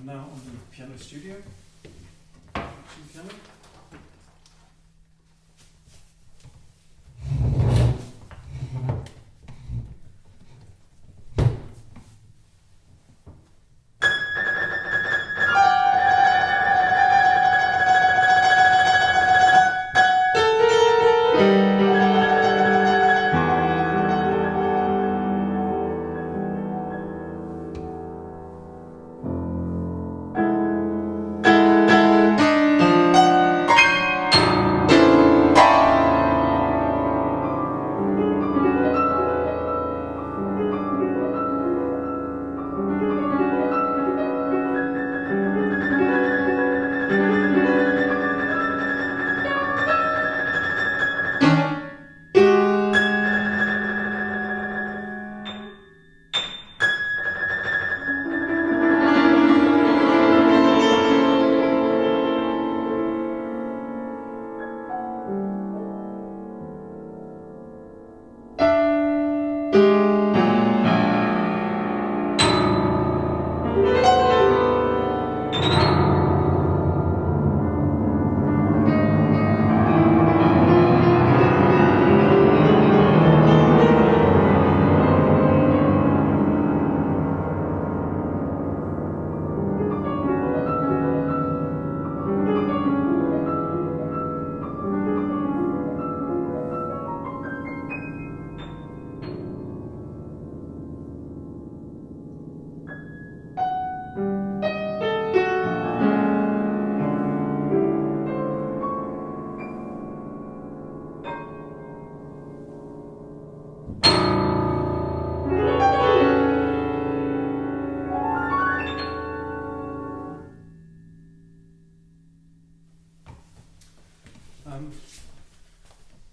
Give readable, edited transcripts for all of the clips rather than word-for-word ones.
now on the piano studio. Piano.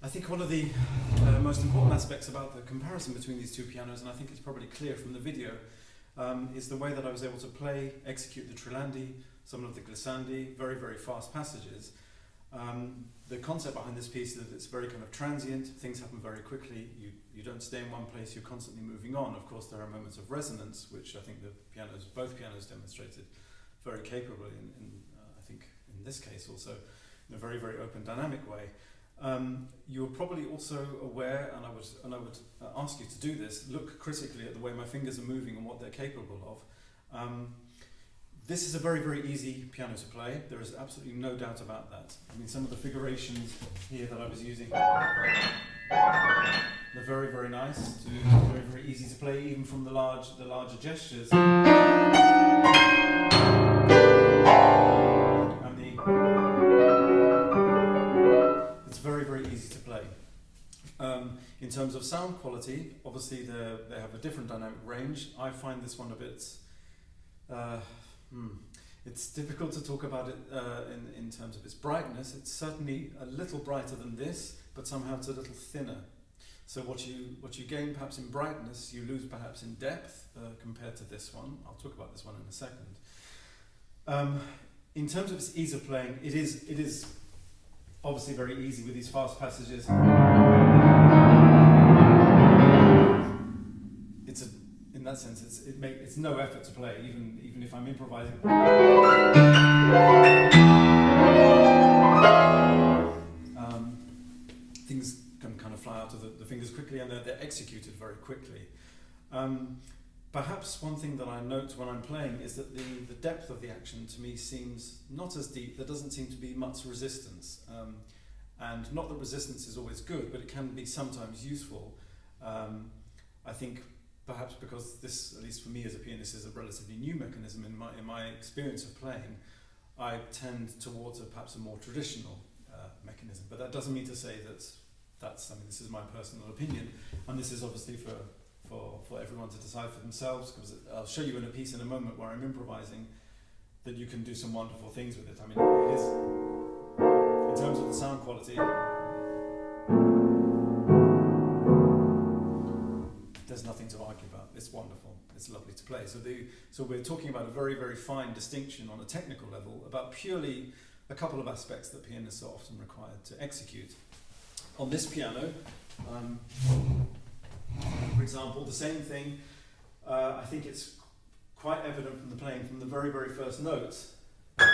I think one of the most important aspects about the comparison between these two pianos, and I think it's probably clear from the video, is the way that I was able to play, execute the trilandi, some of the glissandi, very, very fast passages. The concept behind this piece is that it's very kind of transient, things happen very quickly, you don't stay in one place, you're constantly moving on. Of course, there are moments of resonance, which I think both pianos demonstrated very capably, I think in this case also, in a very, very open, dynamic way. You're probably also aware, and I would ask you to do this, look critically at the way my fingers are moving and what they're capable of. This is a very, very easy piano to play. There is absolutely no doubt about that. I mean, some of the figurations here that I was using, they're very, very nice, very, very easy to play, even from the larger gestures. It's very, very easy to play. In terms of sound quality, obviously they have a different dynamic range. I find this one a bit... it's difficult to talk about it in terms of its brightness. It's certainly a little brighter than this, but somehow it's a little thinner. So what you gain perhaps in brightness, you lose perhaps in depth compared to this one. I'll talk about this one in a second. In terms of its ease of playing, it is obviously very easy with these fast passages. In that sense, it's no effort to play, even if I'm improvising. Things can kind of fly out of the fingers quickly, and they're executed very quickly. Perhaps one thing that I note when I'm playing is that the depth of the action to me seems not as deep. There doesn't seem to be much resistance, and not that resistance is always good, but it can be sometimes useful. I think perhaps because this, at least for me as a pianist, is a relatively new mechanism in my experience of playing, I tend towards perhaps a more traditional mechanism. But that doesn't mean to say that's. I mean, this is my personal opinion, and this is obviously for everyone to decide for themselves, because I'll show you in a piece in a moment where I'm improvising that you can do some wonderful things with it. I mean, it is, in terms of the sound quality, there's nothing to argue about. It's wonderful. It's lovely to play. So we're talking about a very, very fine distinction on a technical level about purely a couple of aspects that pianists are often required to execute. On this piano, for example, the same thing. I think it's quite evident from the playing from the very, very first notes. The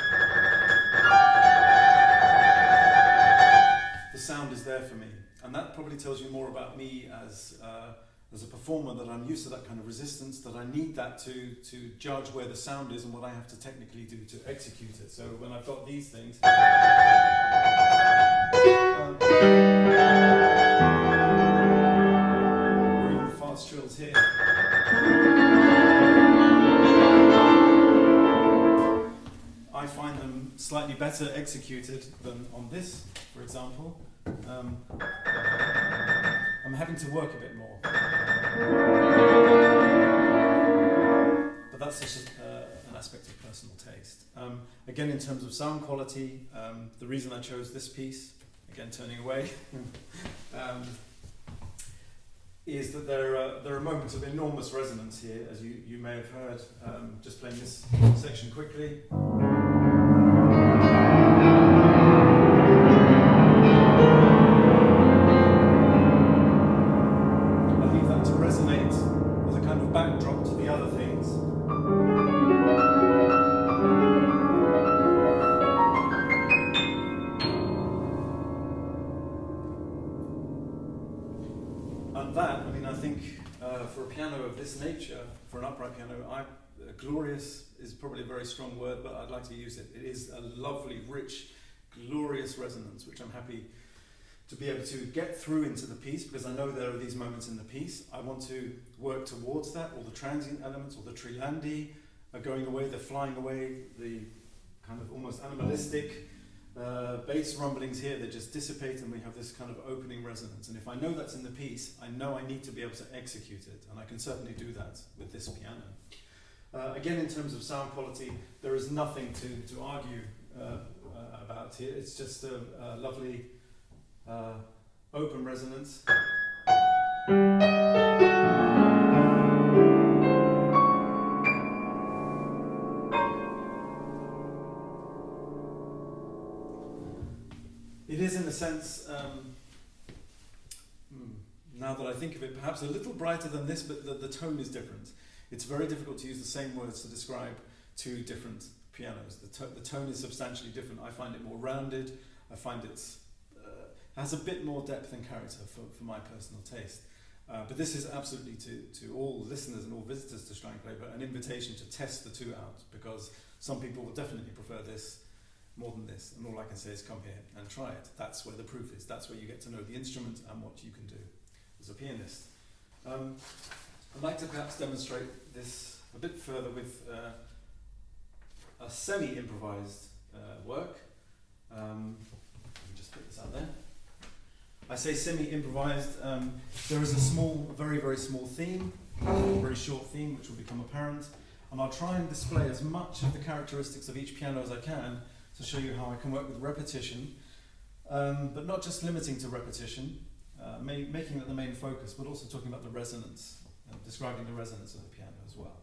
sound is there for me, and that probably tells you more about me as a performer, that I'm used to that kind of resistance, that I need that to judge where the sound is and what I have to technically do to execute it. So when I've got these things, or even fast trills here, I find them slightly better executed than on this, for example. I'm having to work a bit more. But that's just an aspect of personal taste. Again, in terms of sound quality, the reason I chose this piece, again turning away, is that there are moments of enormous resonance here, as you may have heard, just playing this section quickly. For a piano of this nature, for an upright piano, glorious is probably a very strong word, but I'd like to use it. It is a lovely, rich, glorious resonance, which I'm happy to be able to get through into the piece, because I know there are these moments in the piece. I want to work towards that. All the transient elements, or the trilandi are going away, they're flying away, the kind of almost animalistic bass rumblings here, they just dissipate, and we have this kind of opening resonance. And if I know that's in the piece, I know I need to be able to execute it, and I can certainly do that with this piano. Again, in terms of sound quality, there is nothing to argue about here. It's just a lovely open resonance. It is, in a sense, now that I think of it, perhaps a little brighter than this, but the tone is different. It's very difficult to use the same words to describe two different pianos. The tone is substantially different. I find it more rounded. I find it has a bit more depth and character for my personal taste. But this is absolutely, to all listeners and all visitors to Steingraeber, an invitation to test the two out, because some people will definitely prefer this more than this, and all I can say is come here and try it. That's where the proof is. That's where you get to know the instrument and what you can do as a pianist. I'd like to perhaps demonstrate this a bit further with a semi-improvised work. Let me just put this out there. I say semi-improvised. There is a small, very, very small theme, a very short theme, which will become apparent, and I'll try and display as much of the characteristics of each piano as I can to show you how I can work with repetition, but not just limiting to repetition, making that the main focus, but also talking about the resonance, describing the resonance of the piano as well.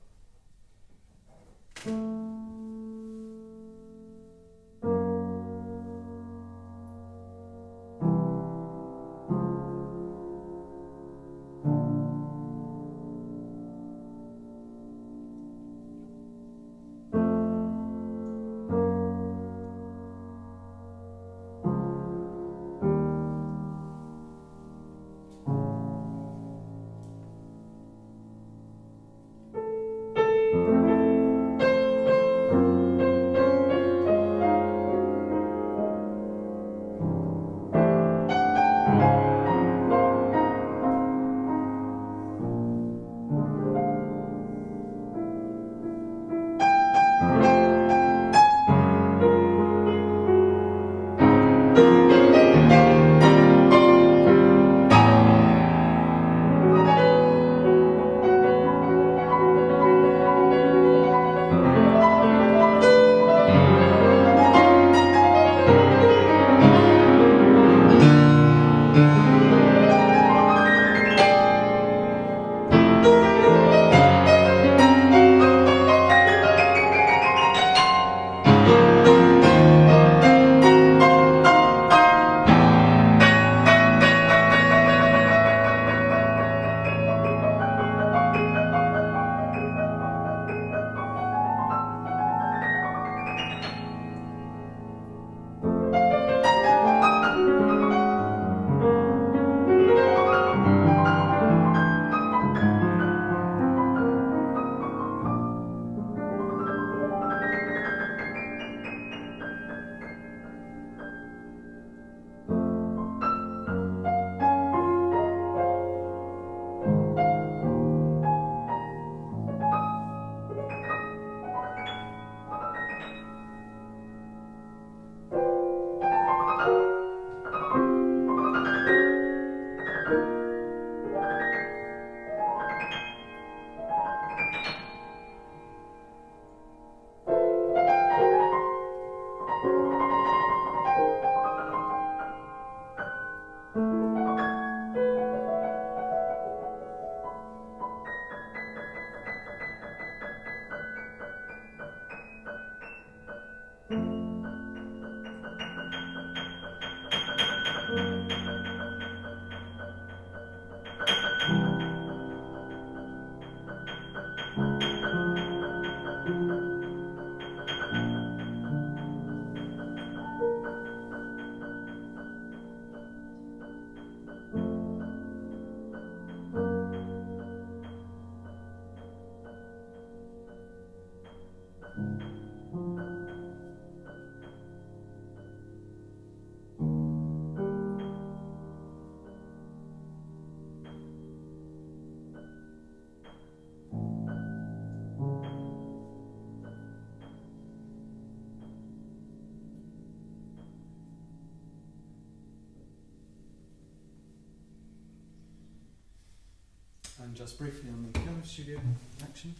And just briefly on the piano studio action.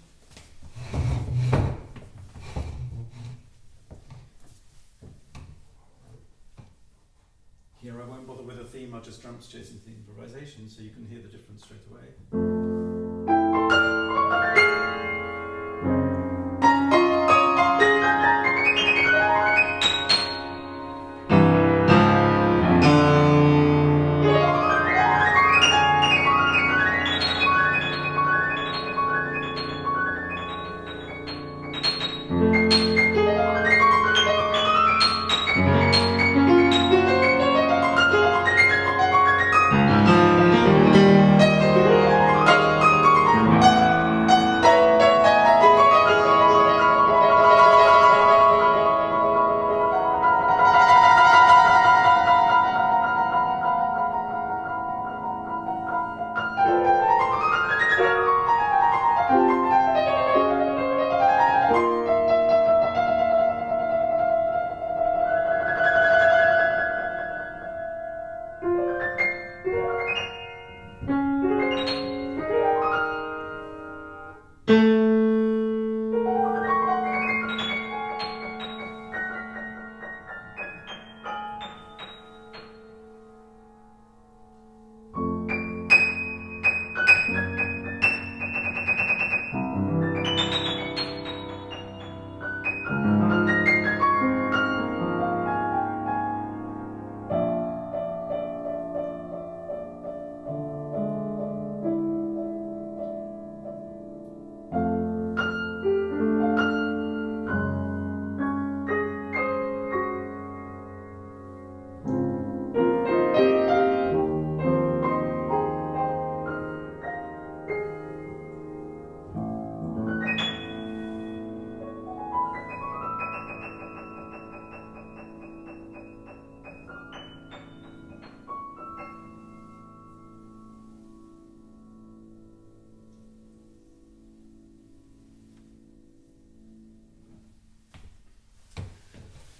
Here I won't bother with a theme, I'll just drum chasing the improvisation so you can hear the difference straight away.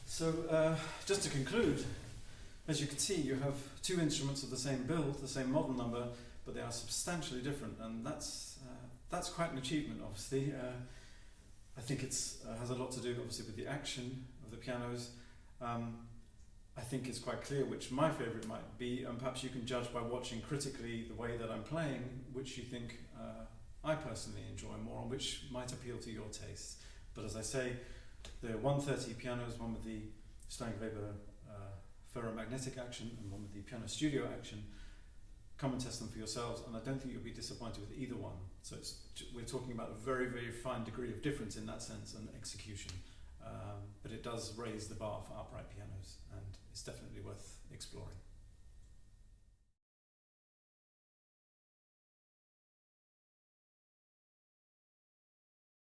So, just to conclude, as you can see, you have two instruments of the same build, the same model number, but they are substantially different, and that's quite an achievement, obviously. I think it's has a lot to do, obviously, with the action of the pianos. I think it's quite clear which my favourite might be, and perhaps you can judge by watching critically the way that I'm playing, which you think I personally enjoy more, and which might appeal to your tastes. But as I say, the 130 pianos, one with the Steingraeber ferromagnetic action and one with the piano studio action, come and test them for yourselves, and I don't think you'll be disappointed with either one. So we're talking about a very, very fine degree of difference in that sense and execution, but it does raise the bar for upright pianos, and it's definitely worth exploring.